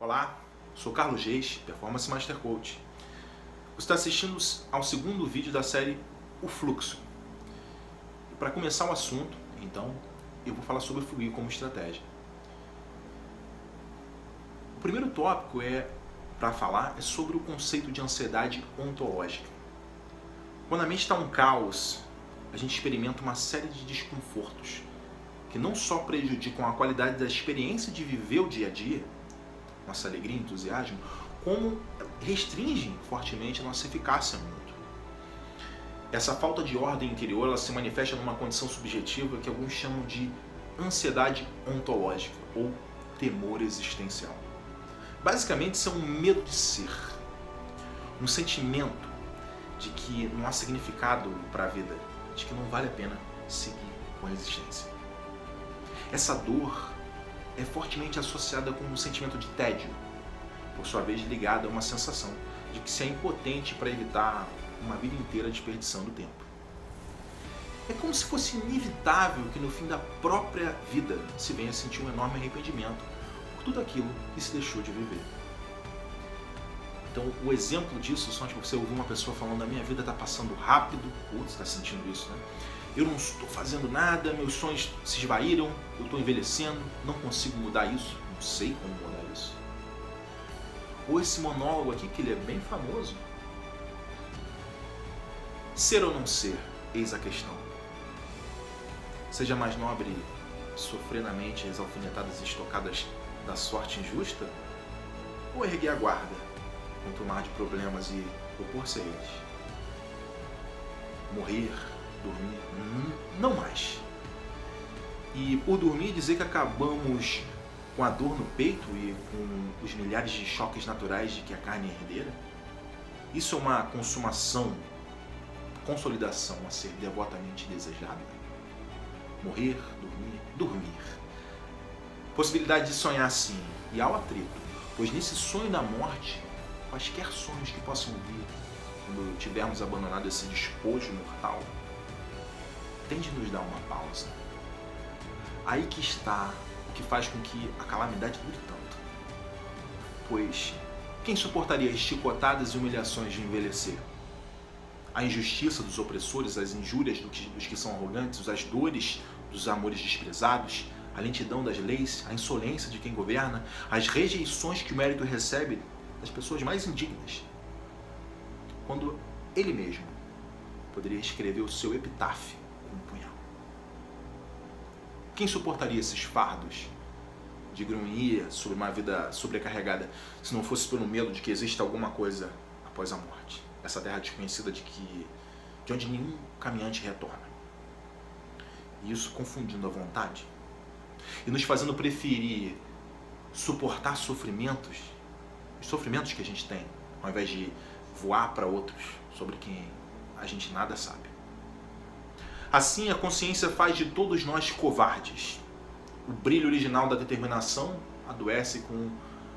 Olá, sou Carlos Reis, Performance Master Coach. Você está assistindo ao segundo vídeo da série O Fluxo. E para começar o assunto, então, eu vou falar sobre fluir como estratégia. O primeiro tópico para falar é sobre o conceito de ansiedade ontológica. Quando a mente está um caos, a gente experimenta uma série de desconfortos que não só prejudicam a qualidade da experiência de viver o dia a dia, nossa alegria e entusiasmo, como restringem fortemente a nossa eficácia no mundo. Essa falta de ordem interior ela se manifesta numa condição subjetiva que alguns chamam de ansiedade ontológica ou temor existencial. Basicamente, isso é um medo de ser, um sentimento de que não há significado para a vida, de que não vale a pena seguir com a existência. Essa dor é fortemente associada com um sentimento de tédio, por sua vez ligada a uma sensação de que se é impotente para evitar uma vida inteira desperdiçando tempo. É como se fosse inevitável que no fim da própria vida se venha a sentir um enorme arrependimento por tudo aquilo que se deixou de viver. Então, o exemplo disso são tipo, você ouvir uma pessoa falando: a minha vida está passando rápido, você está sentindo isso, né? Eu não estou fazendo nada, meus sonhos se esvaíram, eu estou envelhecendo, não consigo mudar isso, não sei como mudar isso. Ou esse monólogo aqui, que ele é bem famoso. Ser ou não ser, eis a questão. Seja mais nobre sofrer na mente as alfinetadas estocadas da sorte injusta, ou erguer a guarda contra o mar de problemas e opor-se a eles. Morrer, dormir, não mais. E por dormir dizer que acabamos com a dor no peito e com os milhares de choques naturais de que a carne é herdeira? Isso é uma consolidação a ser devotamente desejada. Morrer, dormir. Possibilidade de sonhar sim, e ao atrito, pois nesse sonho da morte, quaisquer sonhos que possam vir quando tivermos abandonado esse despojo mortal, tende a nos dar uma pausa. Aí que está o que faz com que a calamidade dure tanto. Pois quem suportaria as chicotadas e humilhações de envelhecer? A injustiça dos opressores, as injúrias dos que são arrogantes, as dores dos amores desprezados, a lentidão das leis, a insolência de quem governa, as rejeições que o mérito recebe das pessoas mais indignas. Quando ele mesmo poderia escrever o seu epitáfio com um punhal. Quem suportaria esses fardos de grunhir sobre uma vida sobrecarregada se não fosse pelo medo de que exista alguma coisa após a morte? Essa terra desconhecida de onde nenhum caminhante retorna. E isso confundindo a vontade e nos fazendo preferir suportar sofrimentos, os sofrimentos que a gente tem, ao invés de voar para outros sobre quem a gente nada sabe. Assim, a consciência faz de todos nós covardes. O brilho original da determinação adoece com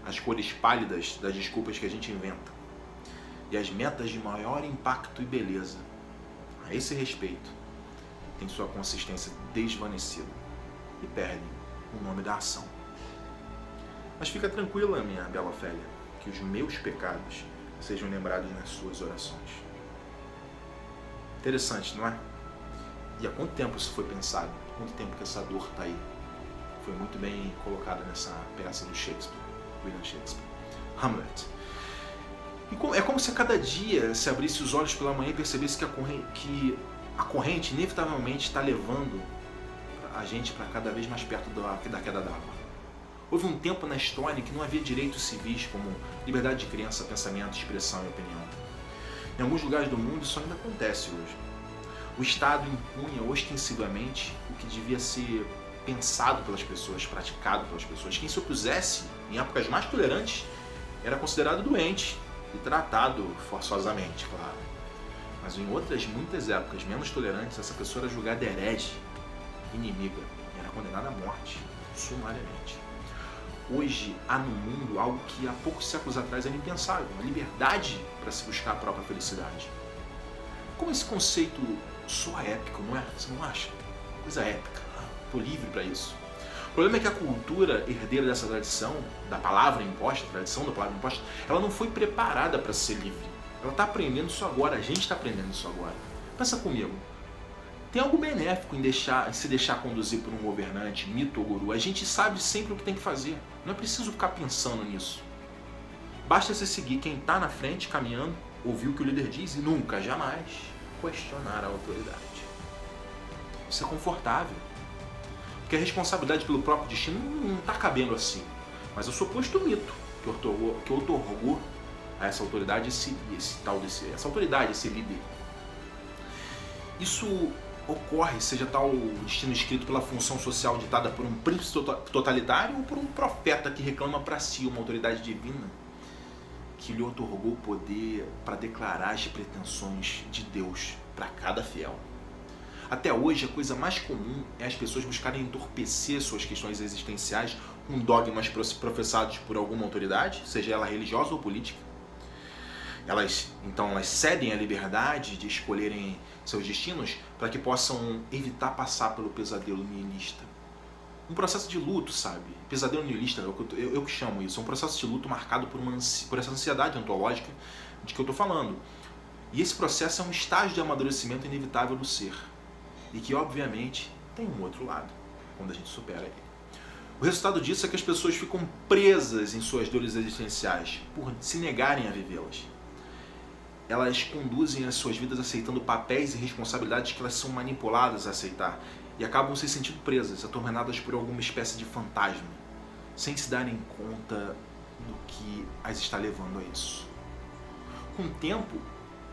as cores pálidas das desculpas que a gente inventa. E as metas de maior impacto e beleza, a esse respeito, têm sua consistência desvanecida e perdem o nome da ação. Mas fica tranquila, minha bela Ofélia, que os meus pecados sejam lembrados nas suas orações. Interessante, não é? E há quanto tempo isso foi pensado? Quanto tempo que essa dor está aí? Foi muito bem colocada nessa peça do Shakespeare, William Shakespeare, Hamlet. E é como se a cada dia se abrisse os olhos pela manhã e percebesse que a corrente inevitavelmente está levando a gente para cada vez mais perto da queda d'água. Houve um tempo na história em que não havia direitos civis como liberdade de crença, pensamento, expressão e opinião. Em alguns lugares do mundo isso ainda acontece hoje. O Estado impunha ostensivamente o que devia ser pensado pelas pessoas, praticado pelas pessoas. Quem se opusesse, em épocas mais tolerantes, era considerado doente e tratado forçosamente, claro. Mas em outras muitas épocas menos tolerantes, essa pessoa era julgada herege, inimiga, e era condenada à morte, sumariamente. Hoje há no mundo algo que há poucos séculos atrás era impensável, a liberdade para se buscar a própria felicidade. Como esse conceito soa épico, não é? Você não acha? Coisa épica. Estou livre para isso. problema é que a cultura herdeira dessa tradição, da palavra imposta, a tradição da palavra imposta, ela não foi preparada para ser livre. Ela está aprendendo isso agora, a gente está aprendendo isso agora. Pensa comigo. Tem algo benéfico em se deixar conduzir por um governante, mito ou guru. A gente sabe sempre o que tem que fazer. Não é preciso ficar pensando nisso. Basta você seguir quem está na frente, caminhando, ouvir o que o líder diz e nunca, jamais questionar a autoridade. Isso é confortável. Porque a responsabilidade pelo próprio destino não está cabendo assim. Mas o suposto mito que otorgou a essa autoridade, essa autoridade, esse líder. Isso ocorre, seja tal destino escrito pela função social ditada por um príncipe totalitário ou por um profeta que reclama para si uma autoridade divina que lhe otorgou poder para declarar as pretensões de Deus para cada fiel. Até hoje, a coisa mais comum é as pessoas buscarem entorpecer suas questões existenciais com dogmas professados por alguma autoridade, seja ela religiosa ou política. Elas cedem a liberdade de escolherem seus destinos para que possam evitar passar pelo pesadelo nihilista. Um processo de luto, sabe? Pesadelo nihilista, eu que chamo isso. É um processo de luto marcado por essa ansiedade ontológica de que eu estou falando. E esse processo é um estágio de amadurecimento inevitável do ser. E que, obviamente, tem um outro lado, quando a gente supera ele. O resultado disso é que as pessoas ficam presas em suas dores existenciais por se negarem a vivê-las. Elas conduzem as suas vidas aceitando papéis e responsabilidades que elas são manipuladas a aceitar e acabam se sentindo presas, atormentadas por alguma espécie de fantasma, sem se darem conta do que as está levando a isso. Com o tempo,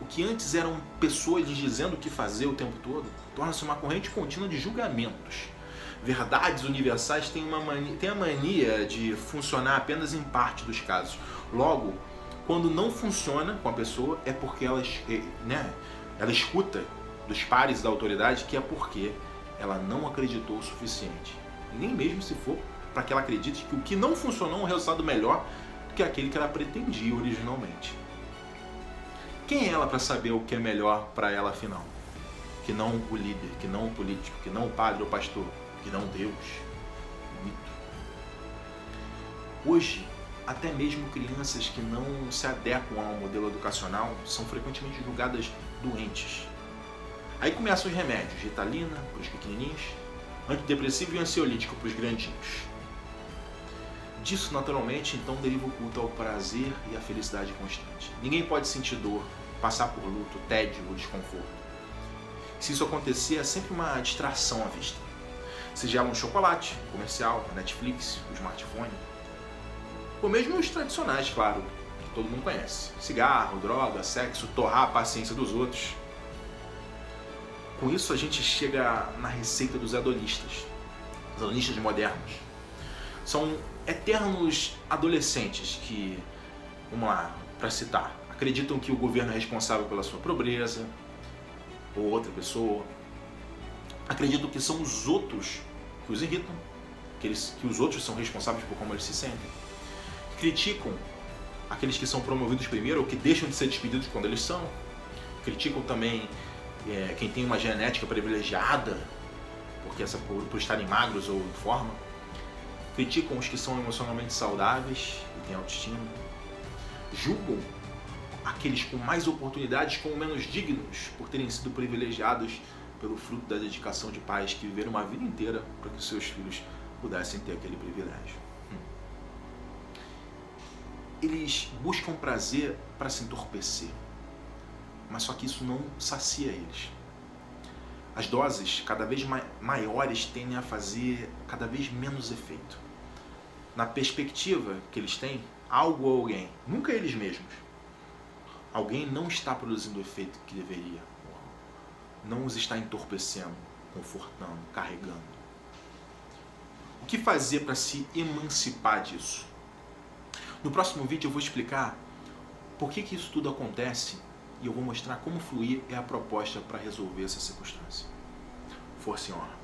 o que antes eram pessoas lhes dizendo o que fazer o tempo todo, torna-se uma corrente contínua de julgamentos. Verdades universais têm a mania de funcionar apenas em parte dos casos. Logo, quando não funciona com a pessoa, é porque ela escuta dos pares da autoridade que é porque ela não acreditou o suficiente. E nem mesmo se for para que ela acredite que o que não funcionou é um resultado melhor do que aquele que ela pretendia originalmente. Quem é ela para saber o que é melhor para ela afinal? Que não o líder, que não o político, que não o padre ou pastor, que não Deus. Mito. Hoje, até mesmo crianças que não se adequam ao modelo educacional são frequentemente julgadas doentes. Aí começam os remédios, Ritalina para os pequenininhos, antidepressivo e ansiolítico para os grandinhos. Disso, naturalmente, então deriva o culto ao prazer e à felicidade constante. Ninguém pode sentir dor, passar por luto, tédio ou desconforto. Se isso acontecer, é sempre uma distração à vista. Seja ela um chocolate, comercial, a Netflix, o smartphone, ou mesmo os tradicionais, claro, que todo mundo conhece. Cigarro, droga, sexo, torrar a paciência dos outros. Com isso a gente chega na receita dos hedonistas. Os hedonistas modernos. São eternos adolescentes que, vamos lá, para citar, acreditam que o governo é responsável pela sua pobreza, ou outra pessoa. Acreditam que são os outros que os irritam, que os outros são responsáveis por como eles se sentem. Criticam aqueles que são promovidos primeiro ou que deixam de ser despedidos quando eles são. Criticam também quem tem uma genética privilegiada, por estarem magros ou em forma. Criticam os que são emocionalmente saudáveis e têm autoestima. Julgam aqueles com mais oportunidades como menos dignos por terem sido privilegiados pelo fruto da dedicação de pais que viveram uma vida inteira para que os seus filhos pudessem ter aquele privilégio. Eles buscam prazer para se entorpecer, mas só que isso não sacia eles. As doses cada vez maiores tendem a fazer cada vez menos efeito. Na perspectiva que eles têm, algo ou alguém, nunca eles mesmos, alguém não está produzindo o efeito que deveria, não os está entorpecendo, confortando, carregando. O que fazer para se emancipar disso? No próximo vídeo eu vou explicar por que isso tudo acontece e eu vou mostrar como fluir é a proposta para resolver essa circunstância. Força e honra.